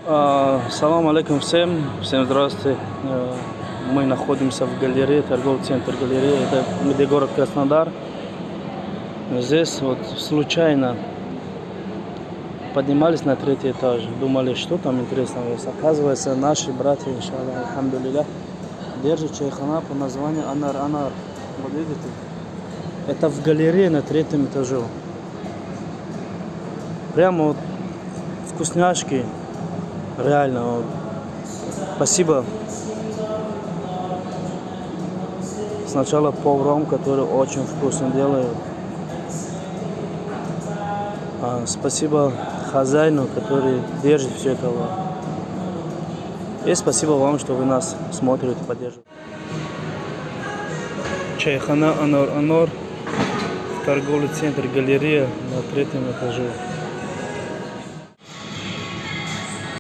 Салам алейкум всем здравствуйте. Мы находимся в галерее, торговый центр галерея, это где город Краснодар. Здесь вот случайно поднимались на третий этаж, думали, что там интересного есть. Оказывается, наши братья, иншаллах, альхамдулилля, держат чайхана по названию Анар. Вот видите, это в галерее на третьем этаже. Прямо вот вкусняшки. Реально, вот. Спасибо сначала поварам, которые очень вкусно делают. Спасибо хозяину, который держит все это. И спасибо вам, что вы нас смотрите, поддерживаете. Чайхана Анар, торговый центр галерея на третьем этаже.